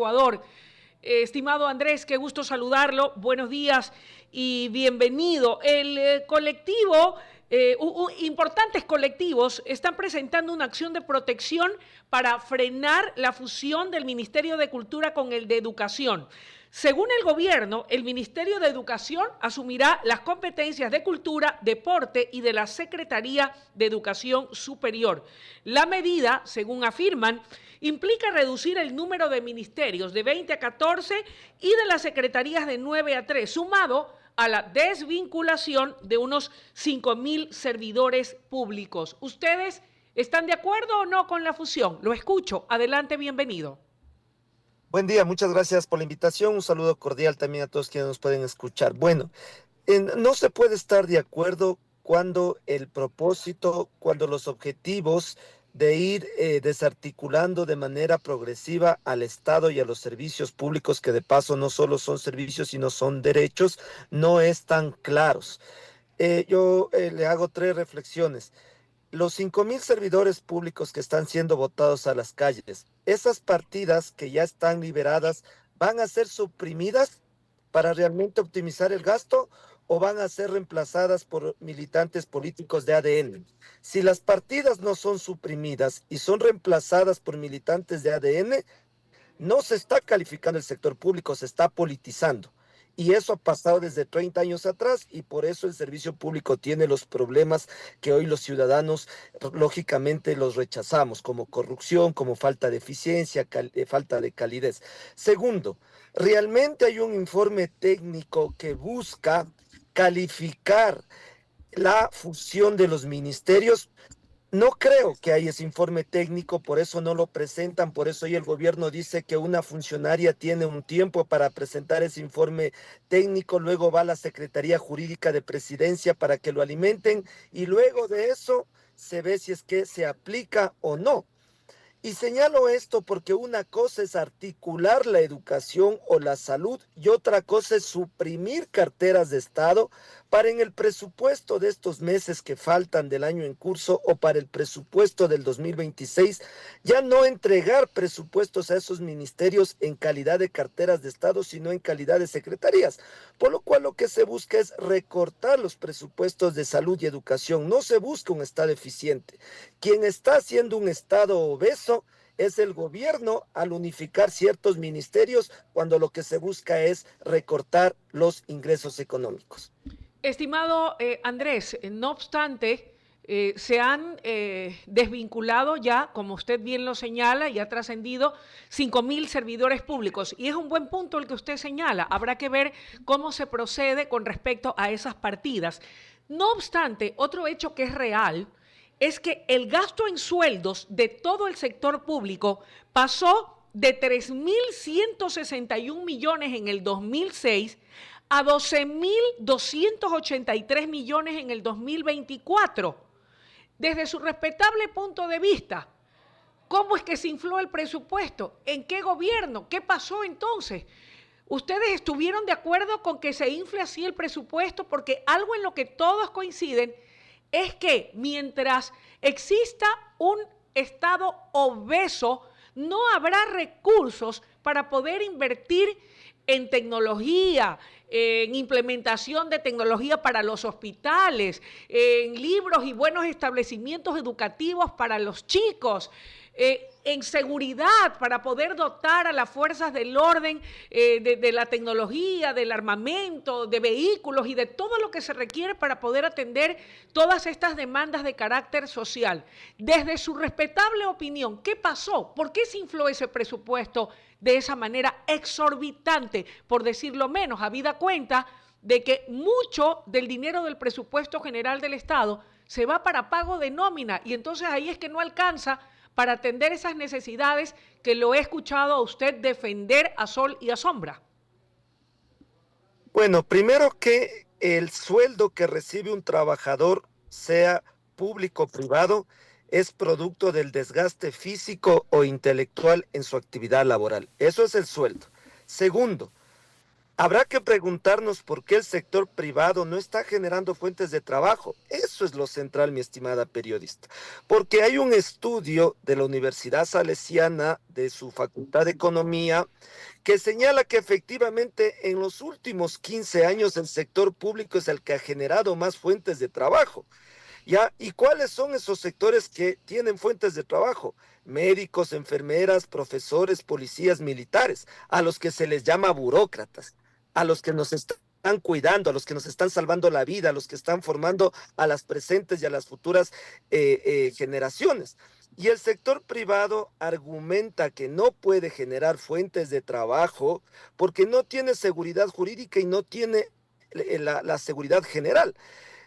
Ecuador. Estimado Andrés, qué gusto saludarlo. Buenos días y bienvenido. El colectivo, importantes colectivos están presentando una acción de protección para frenar la fusión del Ministerio de Cultura con el de Educación. Según el gobierno, el Ministerio de Educación asumirá las competencias de Cultura, Deporte y de la Secretaría de Educación Superior. La medida, según afirman, implica reducir el número de ministerios de 20 a 14 y de las secretarías de 9 a 3, sumado a la desvinculación de unos 5.000 servidores públicos. ¿Ustedes están de acuerdo o no con la fusión? Lo escucho. Adelante, bienvenido. Buen día, muchas gracias por la invitación. Un saludo cordial también a todos quienes nos pueden escuchar. Bueno, no se puede estar de acuerdo cuando el propósito, cuando los objetivos de ir desarticulando de manera progresiva al Estado y a los servicios públicos, que de paso no solo son servicios, sino son derechos, no están claros. Yo le hago tres reflexiones. Los 5.000 servidores públicos que están siendo votados a las calles, esas partidas que ya están liberadas, ¿van a ser suprimidas para realmente optimizar el gasto o van a ser reemplazadas por militantes políticos de ADN? Si las partidas no son suprimidas y son reemplazadas por militantes de ADN, no se está calificando el sector público, se está politizando. Y eso ha pasado desde 30 años atrás y por eso el servicio público tiene los problemas que hoy los ciudadanos lógicamente los rechazamos, como corrupción, como falta de eficiencia, falta de calidez. Segundo, realmente hay un informe técnico que busca calificar la fusión de los ministerios. No creo que haya ese informe técnico, por eso no lo presentan, por eso hoy el gobierno dice que una funcionaria tiene un tiempo para presentar ese informe técnico, luego va a la Secretaría Jurídica de Presidencia para que lo alimenten y luego de eso se ve si es que se aplica o no. Y señalo esto porque una cosa es articular la educación o la salud y otra cosa es suprimir carteras de Estado para en el presupuesto de estos meses que faltan del año en curso o para el presupuesto del 2026, ya no entregar presupuestos a esos ministerios en calidad de carteras de Estado, sino en calidad de secretarías. Por lo cual lo que se busca es recortar los presupuestos de salud y educación. No se busca un Estado eficiente. Quien está haciendo un Estado obeso es el gobierno al unificar ciertos ministerios cuando lo que se busca es recortar los ingresos económicos. Estimado Andrés, no obstante, se han desvinculado ya, como usted bien lo señala, y ha trascendido 5.000 servidores públicos. Y es un buen punto el que usted señala. Habrá que ver cómo se procede con respecto a esas partidas. No obstante, otro hecho que es real es que el gasto en sueldos de todo el sector público pasó de 3.161 millones en el 2006 a 12.283 millones en el 2024. Desde su respetable punto de vista, ¿cómo es que se infló el presupuesto? ¿En qué gobierno? ¿Qué pasó entonces? ¿Ustedes estuvieron de acuerdo con que se infle así el presupuesto? Porque algo en lo que todos coinciden es que mientras exista un Estado obeso, no habrá recursos para poder invertir en tecnología, en implementación de tecnología para los hospitales, en libros y buenos establecimientos educativos para los chicos, en seguridad para poder dotar a las fuerzas del orden de la tecnología, del armamento, de vehículos y de todo lo que se requiere para poder atender todas estas demandas de carácter social. Desde su respetable opinión, ¿qué pasó? ¿Por qué se infló ese presupuesto de esa manera exorbitante, por decirlo menos, habida cuenta de que mucho del dinero del presupuesto general del Estado se va para pago de nómina y entonces ahí es que no alcanza para atender esas necesidades que lo he escuchado a usted defender a sol y a sombra? Bueno, primero que el sueldo que recibe un trabajador, sea público o privado, es producto del desgaste físico o intelectual en su actividad laboral. Eso es el sueldo. Segundo, Habrá que preguntarnos por qué el sector privado no está generando fuentes de trabajo. Eso es lo central, mi estimada periodista. Porque hay un estudio de la Universidad Salesiana, de su Facultad de Economía, que señala que efectivamente en los últimos 15 años el sector público es el que ha generado más fuentes de trabajo. ¿Ya? ¿Y cuáles son esos sectores que tienen fuentes de trabajo? Médicos, enfermeras, profesores, policías, militares, a los que se les llama burócratas, a los que nos están cuidando, a los que nos están salvando la vida, a los que están formando a las presentes y a las futuras generaciones. Y el sector privado argumenta que no puede generar fuentes de trabajo porque no tiene seguridad jurídica y no tiene la seguridad general.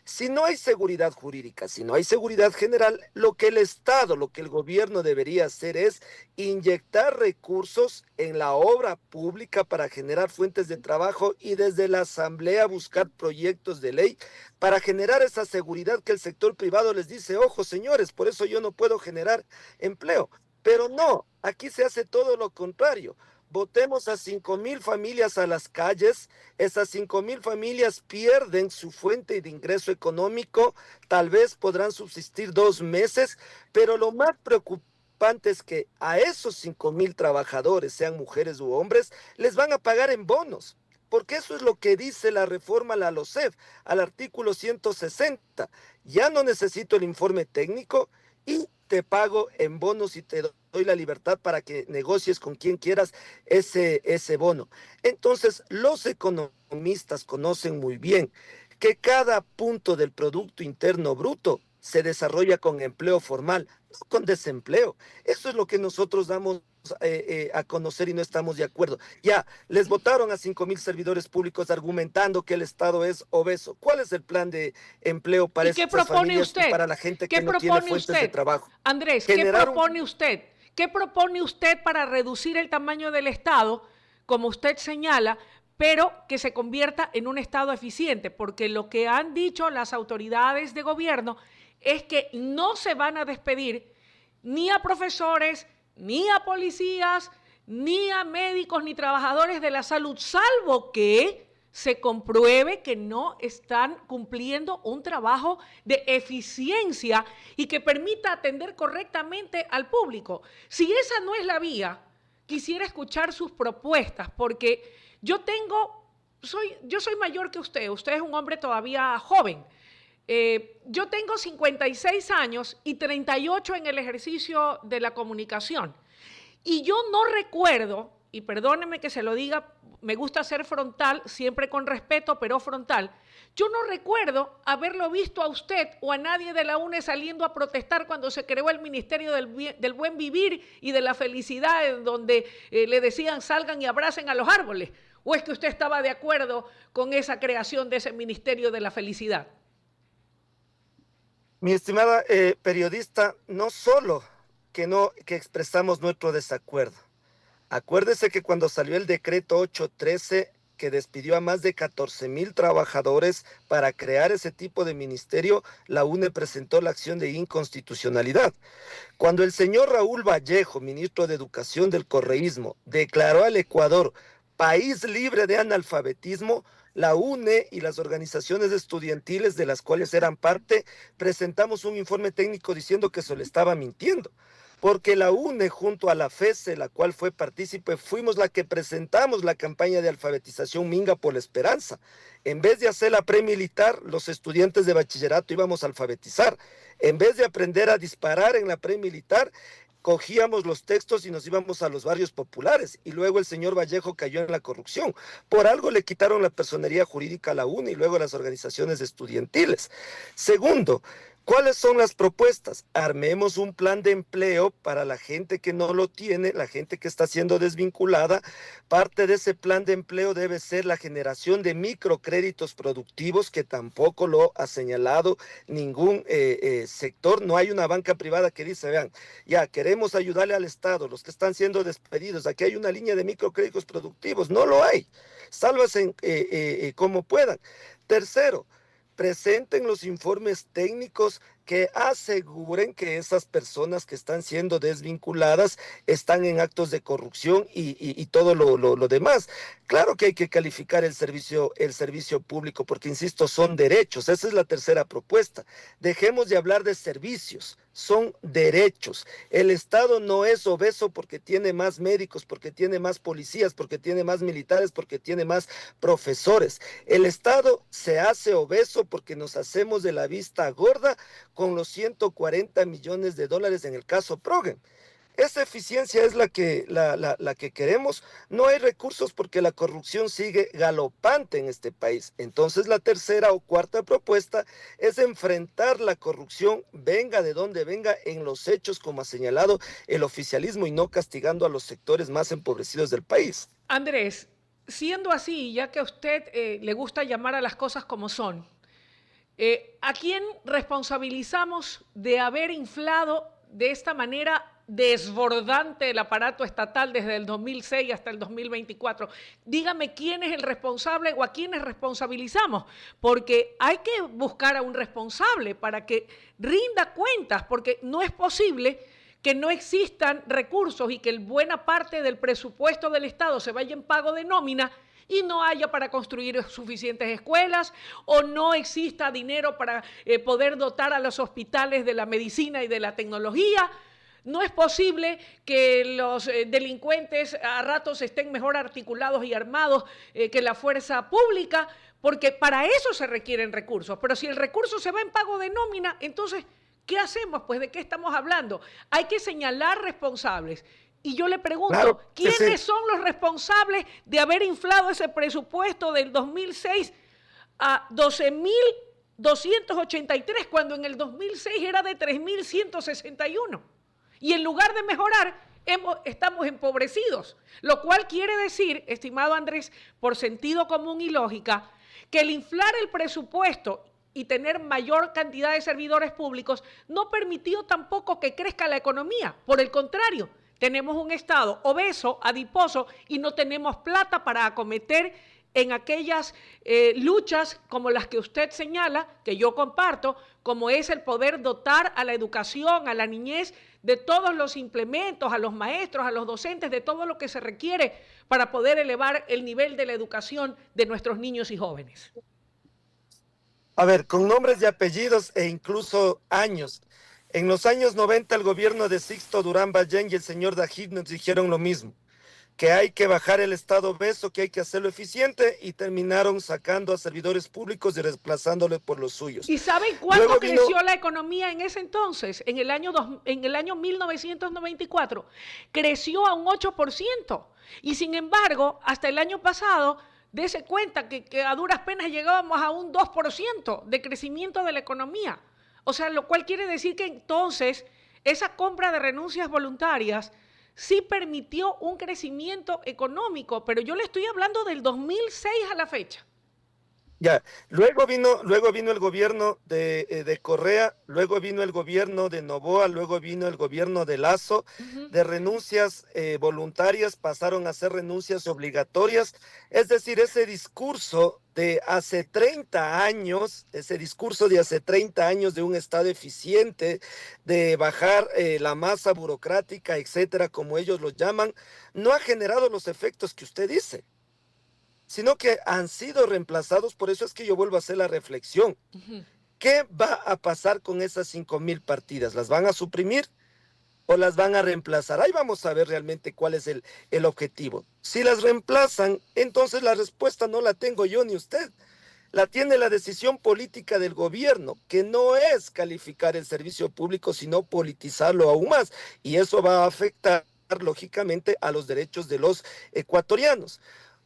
Si no hay seguridad jurídica, si no hay seguridad general, lo que el Estado, lo que el gobierno debería hacer es inyectar recursos en la obra pública para generar fuentes de trabajo y desde la Asamblea buscar proyectos de ley para generar esa seguridad que el sector privado les dice, ojo señores, por eso yo no puedo generar empleo. Pero no, aquí se hace todo lo contrario. Votemos a 5,000 familias a las calles, esas 5,000 familias pierden su fuente de ingreso económico, tal vez podrán subsistir 2 meses, pero lo más preocupante es que a esos 5,000 trabajadores, sean mujeres u hombres, les van a pagar en bonos. Porque eso es lo que dice la reforma a la LOCEF, al artículo 160. Ya no necesito el informe técnico y te pago en bonos y te doy la libertad para que negocies con quien quieras ese bono. Entonces, los economistas conocen muy bien que cada punto del Producto Interno Bruto se desarrolla con empleo formal, no con desempleo. Eso es lo que nosotros damos a conocer y no estamos de acuerdo. Ya, les votaron a 5,000 servidores públicos argumentando que el Estado es obeso. ¿Cuál es el plan de empleo para ¿Y qué estas propone familias y usted? para la gente ¿Qué que no tiene propone fuentes de usted? trabajo? Andrés, ¿qué Generar propone usted? ¿Qué propone usted para reducir el tamaño del Estado, como usted señala, pero que se convierta en un Estado eficiente? Porque lo que han dicho las autoridades de gobierno es que no se van a despedir ni a profesores, ni a policías, ni a médicos, ni trabajadores de la salud, salvo que se compruebe que no están cumpliendo un trabajo de eficiencia y que permita atender correctamente al público. Si esa no es la vía, quisiera escuchar sus propuestas, porque yo soy mayor que usted es un hombre todavía joven. Yo tengo 56 años y 38 en el ejercicio de la comunicación. Y yo no recuerdo, y perdóneme que se lo diga, me gusta ser frontal, siempre con respeto, pero frontal. Yo no recuerdo haberlo visto a usted o a nadie de la UNE saliendo a protestar cuando se creó el Ministerio del Buen Vivir y de la Felicidad, en donde le decían salgan y abracen a los árboles. ¿O es que usted estaba de acuerdo con esa creación de ese Ministerio de la Felicidad? Mi estimada periodista, no solo que expresamos nuestro desacuerdo. Acuérdese que cuando salió el decreto 813 que despidió a más de 14,000 trabajadores para crear ese tipo de ministerio, la UNE presentó la acción de inconstitucionalidad. Cuando el señor Raúl Vallejo, ministro de Educación del correísmo, declaró al Ecuador país libre de analfabetismo, la UNE y las organizaciones estudiantiles de las cuales eran parte presentamos un informe técnico diciendo que se le estaba mintiendo. Porque la UNE junto a la FESE, la cual fue partícipe, fuimos la que presentamos la campaña de alfabetización Minga por la Esperanza. En vez de hacer la premilitar, los estudiantes de bachillerato íbamos a alfabetizar. En vez de aprender a disparar en la premilitar, cogíamos los textos y nos íbamos a los barrios populares. Y luego el señor Vallejo cayó en la corrupción. Por algo le quitaron la personería jurídica a la UNE y luego a las organizaciones estudiantiles. Segundo, ¿cuáles son las propuestas? Armemos un plan de empleo para la gente que no lo tiene, la gente que está siendo desvinculada. Parte de ese plan de empleo debe ser la generación de microcréditos productivos, que tampoco lo ha señalado ningún sector. No hay una banca privada que dice, vean, ya queremos ayudarle al Estado, los que están siendo despedidos, aquí hay una línea de microcréditos productivos. No lo hay. Sálvase como puedan. Tercero, presenten los informes técnicos que aseguren que esas personas que están siendo desvinculadas están en actos de corrupción y todo lo demás. Claro que hay que calificar el servicio público porque, insisto, son derechos. Esa es la tercera propuesta. Dejemos de hablar de servicios, son derechos. El Estado no es obeso porque tiene más médicos, porque tiene más policías, porque tiene más militares, porque tiene más profesores. El Estado se hace obeso porque nos hacemos de la vista gorda con los 140 millones de dólares en el caso Progen. Esa eficiencia es la que queremos. No hay recursos porque la corrupción sigue galopante en este país. Entonces la tercera o cuarta propuesta es enfrentar la corrupción, venga de donde venga, en los hechos como ha señalado el oficialismo y no castigando a los sectores más empobrecidos del país. Andrés, siendo así, ya que a usted le gusta llamar a las cosas como son, ¿a quién responsabilizamos de haber inflado de esta manera desbordante el aparato estatal desde el 2006 hasta el 2024? Dígame quién es el responsable o a quiénes responsabilizamos, porque hay que buscar a un responsable para que rinda cuentas, porque no es posible que no existan recursos y que buena parte del presupuesto del Estado se vaya en pago de nómina y no haya para construir suficientes escuelas o no exista dinero para poder dotar a los hospitales de la medicina y de la tecnología. No es posible que los delincuentes a ratos estén mejor articulados y armados que la fuerza pública, porque para eso se requieren recursos. Pero si el recurso se va en pago de nómina, entonces, ¿qué hacemos? Pues, ¿de qué estamos hablando? Hay que señalar responsables. Y yo le pregunto, Claro, ¿quiénes son los responsables de haber inflado ese presupuesto del 2006 a 12.283 cuando en el 2006 era de 3.161? Y en lugar de mejorar, estamos empobrecidos. Lo cual quiere decir, estimado Andrés, por sentido común y lógica, que el inflar el presupuesto y tener mayor cantidad de servidores públicos no permitió tampoco que crezca la economía. Por el contrario, tenemos un Estado obeso, adiposo, y no tenemos plata para acometer en aquellas luchas como las que usted señala, que yo comparto, como es el poder dotar a la educación, a la niñez, de todos los implementos, a los maestros, a los docentes, de todo lo que se requiere para poder elevar el nivel de la educación de nuestros niños y jóvenes. A ver, con nombres y apellidos e incluso años. En los años 90 el gobierno de Sixto Durán Ballén y el señor Dajib nos dijeron lo mismo, que hay que bajar el Estado obeso, que hay que hacerlo eficiente, y terminaron sacando a servidores públicos y reemplazándole por los suyos. ¿Y saben cuánto creció la economía en ese entonces? En el año 1994 creció a un 8%. Y sin embargo, hasta el año pasado, dése cuenta que a duras penas llegábamos a un 2% de crecimiento de la economía. O sea, lo cual quiere decir que entonces esa compra de renuncias voluntarias sí permitió un crecimiento económico, pero yo le estoy hablando del 2006 a la fecha. Ya, luego vino el gobierno de Correa, luego vino el gobierno de Noboa, luego vino el gobierno de Lasso. De renuncias voluntarias pasaron a ser renuncias obligatorias. Es decir, ese discurso de hace 30 años, de un Estado eficiente, de bajar la masa burocrática, etcétera, como ellos lo llaman, no ha generado los efectos que usted dice, sino que han sido reemplazados. Por eso es que yo vuelvo a hacer la reflexión. ¿Qué va a pasar con esas 5,000 partidas? ¿Las van a suprimir o las van a reemplazar? Ahí vamos a ver realmente cuál es el objetivo. Si las reemplazan, entonces la respuesta no la tengo yo ni usted. La tiene la decisión política del gobierno, que no es calificar el servicio público, sino politizarlo aún más. Y eso va a afectar, lógicamente, a los derechos de los ecuatorianos.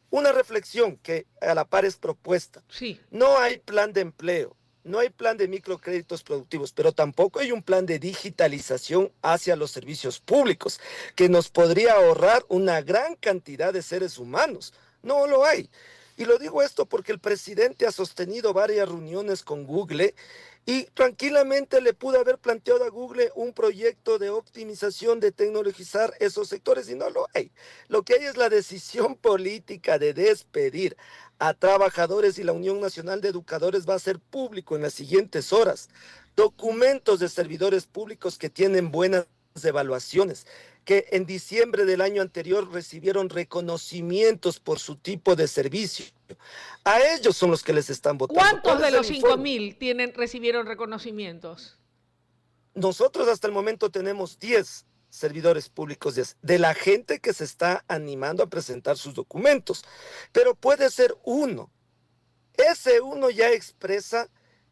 Una reflexión que a la par es propuesta. Sí. No hay plan de empleo, no hay plan de microcréditos productivos, pero tampoco hay un plan de digitalización hacia los servicios públicos, que nos podría ahorrar una gran cantidad de seres humanos. No lo hay. Y lo digo esto porque el presidente ha sostenido varias reuniones con Google y tranquilamente le pudo haber planteado a Google un proyecto de optimización, de tecnologizar esos sectores y no lo hay. Lo que hay es la decisión política de despedir a trabajadores y la Unión Nacional de Educadores va a ser público en las siguientes horas. Documentos de servidores públicos que tienen buenas evaluaciones, que en diciembre del año anterior recibieron reconocimientos por su tipo de servicio. A ellos son los que les están votando. ¿Cuántos ¿Cuál de es el los informe? 5.000 recibieron reconocimientos? Nosotros hasta el momento tenemos 10 servidores públicos de la gente que se está animando a presentar sus documentos, pero puede ser uno. Ese uno ya expresa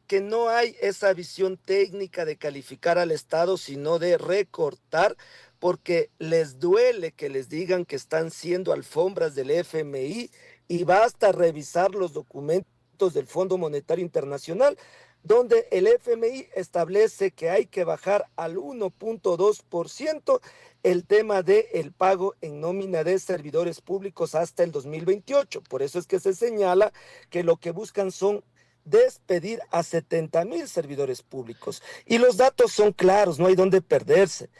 que no hay esa visión técnica de calificar al Estado, sino de recortar, porque les duele que les digan que están siendo alfombras del FMI y basta revisar los documentos del Fondo Monetario Internacional, donde el FMI establece que hay que bajar al 1.2% el tema del pago en nómina de servidores públicos hasta el 2028. Por eso es que se señala que lo que buscan son despedir a 70,000 servidores públicos. Y los datos son claros, no hay dónde perderse.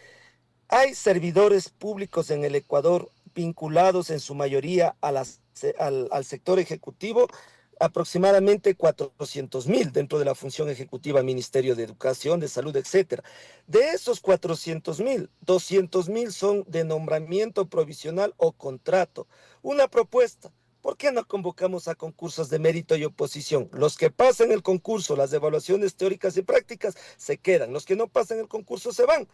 Hay servidores públicos en el Ecuador vinculados en su mayoría al sector ejecutivo, aproximadamente 400,000 dentro de la función ejecutiva, Ministerio de Educación, de Salud, etcétera. De esos 400,000, 200,000 son de nombramiento provisional o contrato. Una propuesta. ¿Por qué no convocamos a concursos de mérito y oposición? Los que pasan el concurso, las evaluaciones teóricas y prácticas, se quedan. Los que no pasan el concurso se van.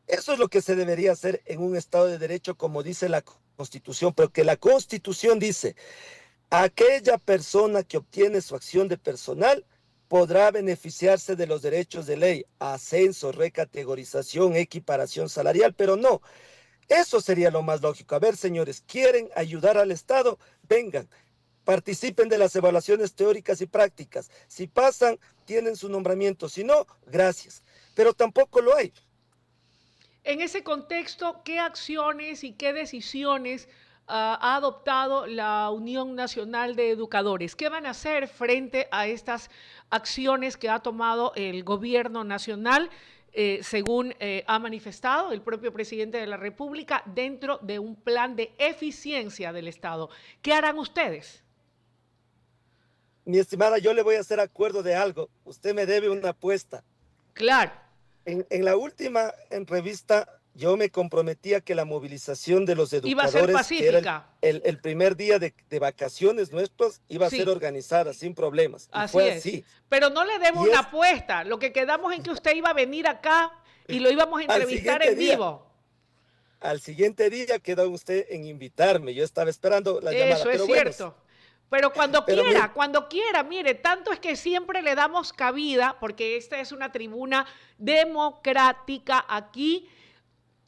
Eso es lo que se debería hacer en un Estado de Derecho, como dice la Constitución, pero que la Constitución dice, aquella persona que obtiene su acción de personal podrá beneficiarse de los derechos de ley, ascenso, recategorización, equiparación salarial, pero no, eso sería lo más lógico. A ver, señores, ¿quieren ayudar al Estado? Vengan, participen de las evaluaciones teóricas y prácticas. Si pasan, tienen su nombramiento, si no, gracias. Pero tampoco lo hay. En ese contexto, ¿qué acciones y qué decisiones ha adoptado la Unión Nacional de Educadores? ¿Qué van a hacer frente a estas acciones que ha tomado el gobierno nacional, según ha manifestado el propio presidente de la República, dentro de un plan de eficiencia del Estado? ¿Qué harán ustedes? Mi estimada, yo le voy a hacer acuerdo de algo. Usted me debe una apuesta. Claro. En la última entrevista, yo me comprometía que la movilización de los Iba a ser educadores, que era pacífica. el primer día de vacaciones nuestros, iba a ser Sí. organizada sin problemas. Y Así fue es. así. Pero no le demos Y una es apuesta. Lo que quedamos en que usted iba a venir acá y lo íbamos a al entrevistar siguiente en día. vivo. Al siguiente día quedó usted en invitarme. Yo estaba esperando la llamada. Eso es Pero bueno, cierto. Pero pero mire, cuando quiera, mire, tanto es que siempre le damos cabida, porque esta es una tribuna democrática. Aquí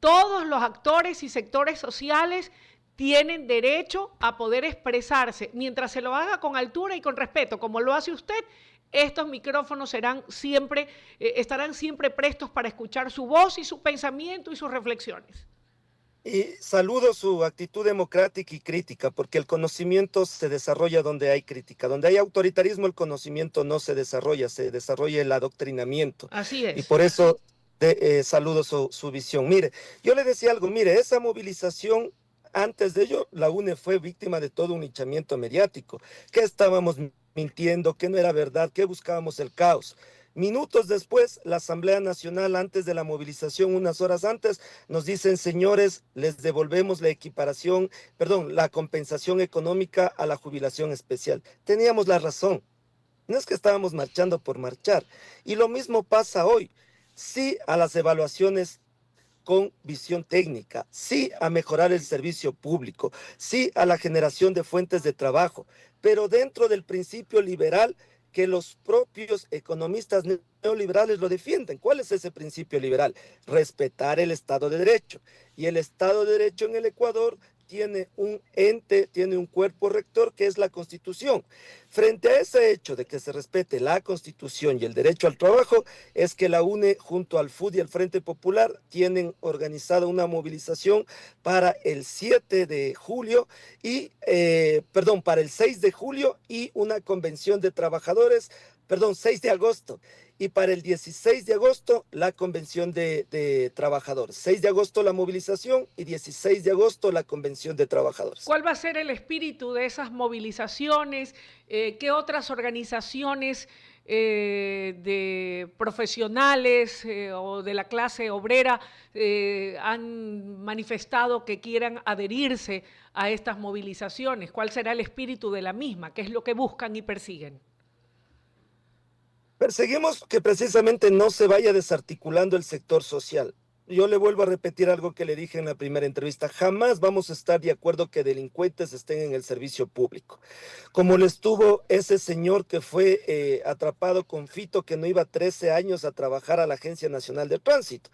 todos los actores y sectores sociales tienen derecho a poder expresarse. Mientras se lo haga con altura y con respeto, como lo hace usted, estos micrófonos estarán siempre prestos para escuchar su voz y su pensamiento y sus reflexiones. y saludo su actitud democrática y crítica, porque el conocimiento se desarrolla donde hay crítica. Donde hay autoritarismo, el conocimiento no se desarrolla el adoctrinamiento. Así Y es. por eso saludo su visión. Mire, yo le decía algo, mire, esa movilización, antes de ello, la UNE fue víctima de todo un linchamiento mediático, que estábamos mintiendo, que no era verdad, que buscábamos el caos. Minutos después, la Asamblea Nacional, antes de la movilización, unas horas antes, nos dicen, señores, les devolvemos la equiparación, perdón, la compensación económica a la jubilación especial. Teníamos la razón. No es que estábamos marchando por marchar. Y lo mismo pasa hoy. Sí a las evaluaciones con visión técnica, sí a mejorar el servicio público, sí a la generación de fuentes de trabajo, pero dentro del principio liberal que los propios economistas neoliberales lo defienden. ¿Cuál es ese principio liberal? Respetar el Estado de Derecho. Y el Estado de Derecho en el Ecuador tiene un ente, tiene un cuerpo rector que es la Constitución. Frente a ese hecho de que se respete la Constitución y el derecho al trabajo, es que la UNE junto al FUD y el Frente Popular tienen organizada una movilización para el 7 de julio para el 6 de julio y una convención de trabajadores, 6 de agosto. Y para el 16 de agosto, la convención de trabajadores. 6 de agosto la movilización y 16 de agosto la convención de trabajadores. ¿Cuál va a ser el espíritu de esas movilizaciones? ¿Qué otras organizaciones de profesionales o de la clase obrera han manifestado que quieran adherirse a estas movilizaciones? ¿Cuál será el espíritu de la misma? ¿Qué es lo que buscan y persiguen? Perseguimos que precisamente no se vaya desarticulando el sector social. Yo le vuelvo a repetir algo que le dije en la primera entrevista. Jamás vamos a estar de acuerdo que delincuentes estén en el servicio público. Como lo estuvo ese señor que fue atrapado con Fito, que no iba 13 años a trabajar a la Agencia Nacional de Tránsito.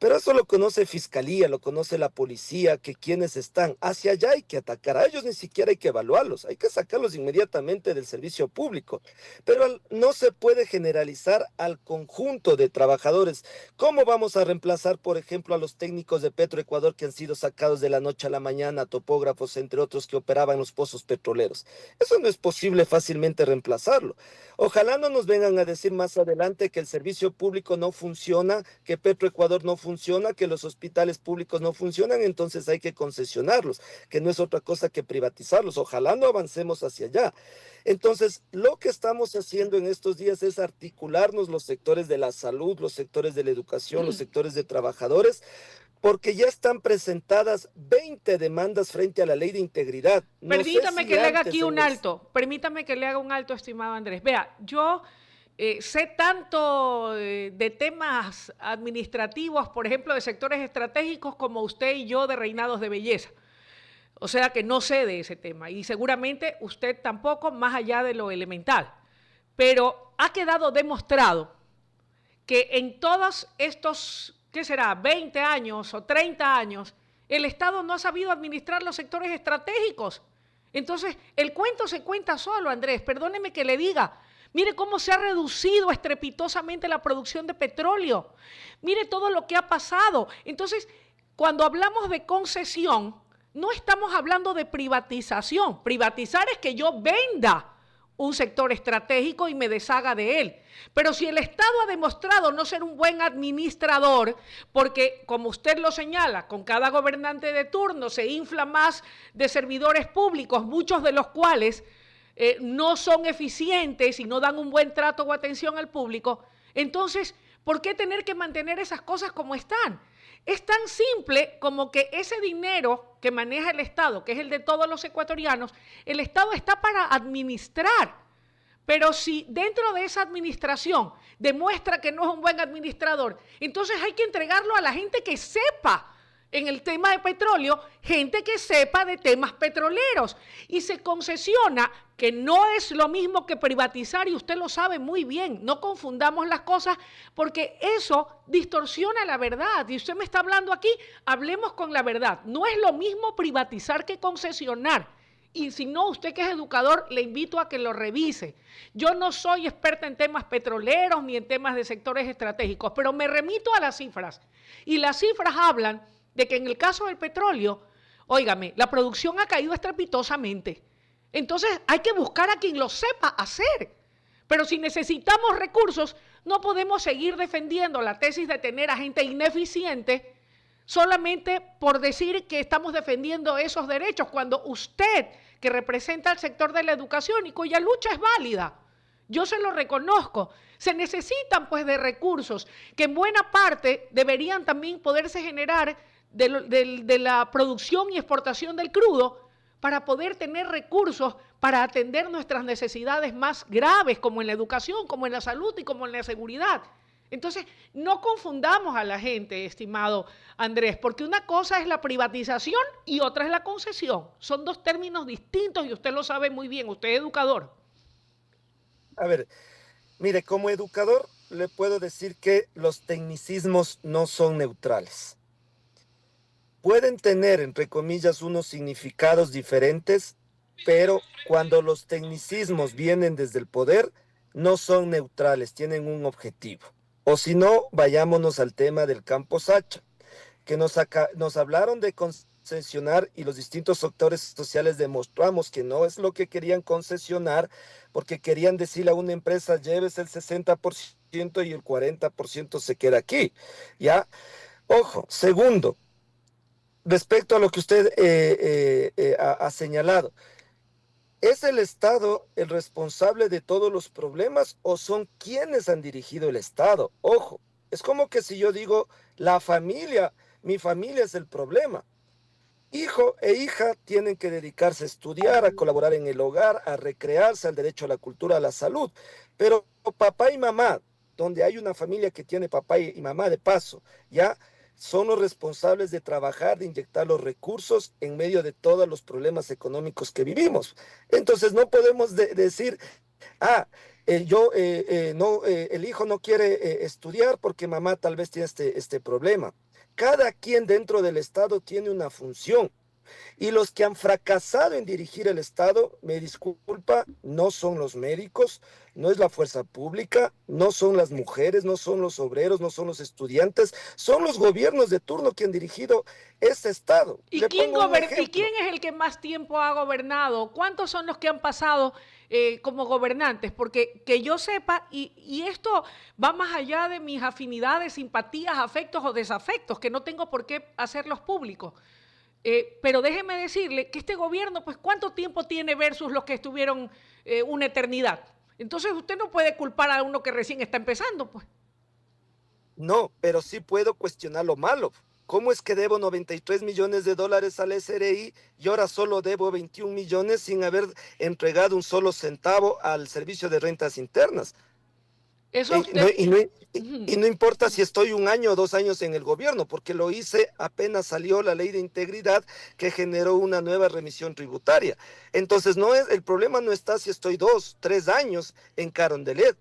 Pero eso lo conoce Fiscalía, lo conoce la policía, que quienes están hacia allá hay que atacar. A ellos ni siquiera hay que evaluarlos, hay que sacarlos inmediatamente del servicio público. Pero no se puede generalizar al conjunto de trabajadores. ¿Cómo vamos a reemplazar, por ejemplo, a los técnicos de Petroecuador que han sido sacados de la noche a la mañana, topógrafos, entre otros, que operaban los pozos petroleros? Eso no es posible fácilmente reemplazarlo. Ojalá no nos vengan a decir más adelante que el servicio público no funciona, que Petroecuador no funciona, que los hospitales públicos no funcionan, entonces hay que concesionarlos, que no es otra cosa que privatizarlos. Ojalá no avancemos hacia allá. Entonces, lo que estamos haciendo en estos días es articularnos los sectores de la salud, los sectores de la educación, los sectores de trabajadores, porque ya están presentadas 20 demandas frente a la ley de integridad. Permítame que le haga aquí un alto, permítame que le haga un alto, estimado Andrés. Vea, yo sé tanto de temas administrativos, por ejemplo, de sectores estratégicos, como usted y yo de reinados de belleza. O sea que no sé de ese tema y seguramente usted tampoco, más allá de lo elemental. Pero ha quedado demostrado que en todos estos, ¿qué será?, 20 años o 30 años, el Estado no ha sabido administrar los sectores estratégicos. Entonces, el cuento se cuenta solo, Andrés, perdóneme que le diga. Mire cómo se ha reducido estrepitosamente la producción de petróleo. Mire todo lo que ha pasado. Entonces, cuando hablamos de concesión, no estamos hablando de privatización. Privatizar es que yo venda un sector estratégico y me deshaga de él. Pero si el Estado ha demostrado no ser un buen administrador, porque como usted lo señala, con cada gobernante de turno se infla más de servidores públicos, muchos de los cuales no son eficientes y no dan un buen trato o atención al público, entonces, ¿por qué tener que mantener esas cosas como están? Es tan simple como que ese dinero que maneja el Estado, que es el de todos los ecuatorianos, el Estado está para administrar. Pero si dentro de esa administración demuestra que no es un buen administrador, entonces hay que entregarlo a la gente que sepa en el tema de petróleo, gente que sepa de temas petroleros. Y se concesiona, que no es lo mismo que privatizar, y usted lo sabe muy bien, no confundamos las cosas, porque eso distorsiona la verdad. Y usted me está hablando aquí, hablemos con la verdad. No es lo mismo privatizar que concesionar. Y si no, usted que es educador, le invito a que lo revise. Yo no soy experta en temas petroleros ni en temas de sectores estratégicos, pero me remito a las cifras. Y las cifras hablan de que en el caso del petróleo, óigame, la producción ha caído estrepitosamente. Entonces hay que buscar a quien lo sepa hacer. Pero si necesitamos recursos, no podemos seguir defendiendo la tesis de tener a gente ineficiente solamente por decir que estamos defendiendo esos derechos, cuando usted, que representa al sector de la educación y cuya lucha es válida, yo se lo reconozco, se necesitan pues de recursos que en buena parte deberían también poderse generar de la producción y exportación del crudo, para poder tener recursos para atender nuestras necesidades más graves, como en la educación, como en la salud y como en la seguridad. Entonces, no confundamos a la gente, estimado Andrés, porque una cosa es la privatización y otra es la concesión. Son dos términos distintos y usted lo sabe muy bien, usted es educador. A ver, mire, como educador le puedo decir que los tecnicismos no son neutrales. pueden tener, entre comillas, unos significados diferentes, pero cuando los tecnicismos vienen desde el poder, no son neutrales, tienen un objetivo. O si no, vayámonos al tema del campo Sacha, que nos hablaron de concesionar y los distintos sectores sociales demostramos que no es lo que querían concesionar, porque querían decirle a una empresa, lleves el 60% y el 40% se queda aquí, ¿ya? Ojo, segundo, respecto a lo que usted ha señalado, ¿es el Estado el responsable de todos los problemas o son quienes han dirigido el Estado? Ojo, es como que si yo digo, la familia, mi familia es el problema. Hijo e hija tienen que dedicarse a estudiar, a colaborar en el hogar, a recrearse, al derecho a la cultura, a la salud. Pero papá y mamá, donde hay una familia que tiene papá y mamá de paso, ya son los responsables de trabajar, de inyectar los recursos en medio de todos los problemas económicos que vivimos. Entonces no podemos decir, ah, no, el hijo no quiere estudiar porque mamá tal vez tiene este problema. Cada quien dentro del Estado tiene una función. Y los que han fracasado en dirigir el Estado, me disculpa, no son los médicos, no es la fuerza pública, no son las mujeres, no son los obreros, no son los estudiantes, son los gobiernos de turno que han dirigido ese Estado. ¿Y Le quién, pongo un ¿Y ejemplo. quién es el que más tiempo ha gobernado? ¿Cuántos son los que han pasado como gobernantes? Porque que yo sepa, y esto va más allá de mis afinidades, simpatías, afectos o desafectos, que no tengo por qué hacerlos públicos. Pero déjeme decirle que este gobierno, pues, ¿cuánto tiempo tiene versus los que estuvieron una eternidad? Entonces usted no puede culpar a uno que recién está empezando, pues. No, pero sí puedo cuestionar lo malo. ¿Cómo es que debo 93 millones de dólares al SRI y ahora solo debo 21 millones sin haber entregado un solo centavo al servicio de rentas internas? Eso No, usted... y no importa si estoy 1 año o 2 años en el gobierno, porque lo hice apenas salió la ley de integridad que generó una nueva remisión tributaria. Entonces, el problema no está si estoy 2, 3 años en Carondelet.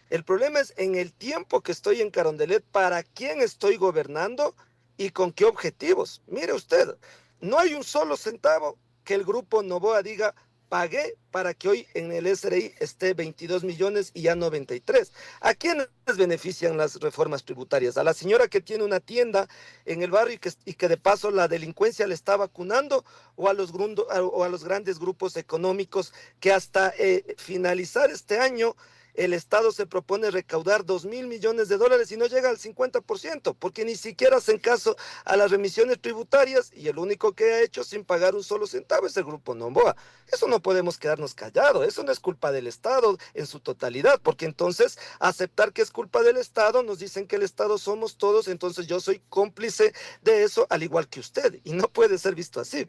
El problema es en el tiempo que estoy en Carondelet, para quién estoy gobernando y con qué objetivos. Mire usted, no hay un solo centavo que el grupo Noboa diga, pagué para que hoy en el SRI esté 22 millones y ya 93. ¿A quiénes benefician las reformas tributarias? ¿A la señora que tiene una tienda en el barrio y que de paso la delincuencia le está vacunando, o a los grandes grupos económicos que hasta finalizar este año el Estado se propone recaudar 2.000 millones de dólares y no llega al 50%, porque ni siquiera hacen caso a las remisiones tributarias y el único que ha hecho sin pagar un solo centavo es el Grupo Noboa? Eso no podemos quedarnos callados, eso no es culpa del Estado en su totalidad, porque entonces aceptar que es culpa del Estado, nos dicen que el Estado somos todos, entonces yo soy cómplice de eso al igual que usted, y no puede ser visto así.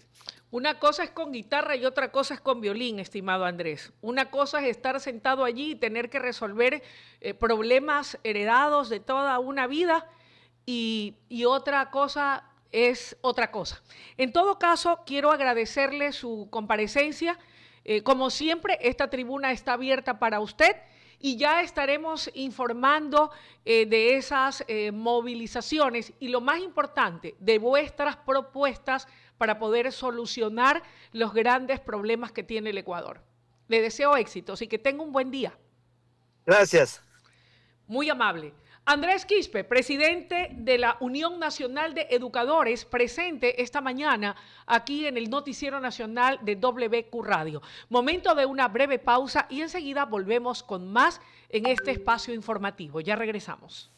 Una cosa es con guitarra y otra cosa es con violín, estimado Andrés. Una cosa es estar sentado allí y tener que resolver problemas heredados de toda una vida y otra cosa es otra cosa. En todo caso, quiero agradecerle su comparecencia. Como siempre, esta tribuna está abierta para usted y ya estaremos informando de esas movilizaciones y, lo más importante, de vuestras propuestas para poder solucionar los grandes problemas que tiene el Ecuador. Le deseo éxitos y que tenga un buen día. Gracias. Muy amable. Andrés Quispe, presidente de la Unión Nacional de Educadores, presente esta mañana aquí en el Noticiero Nacional de WQ Radio. Momento de una breve pausa y enseguida volvemos con más en este espacio informativo. Ya regresamos.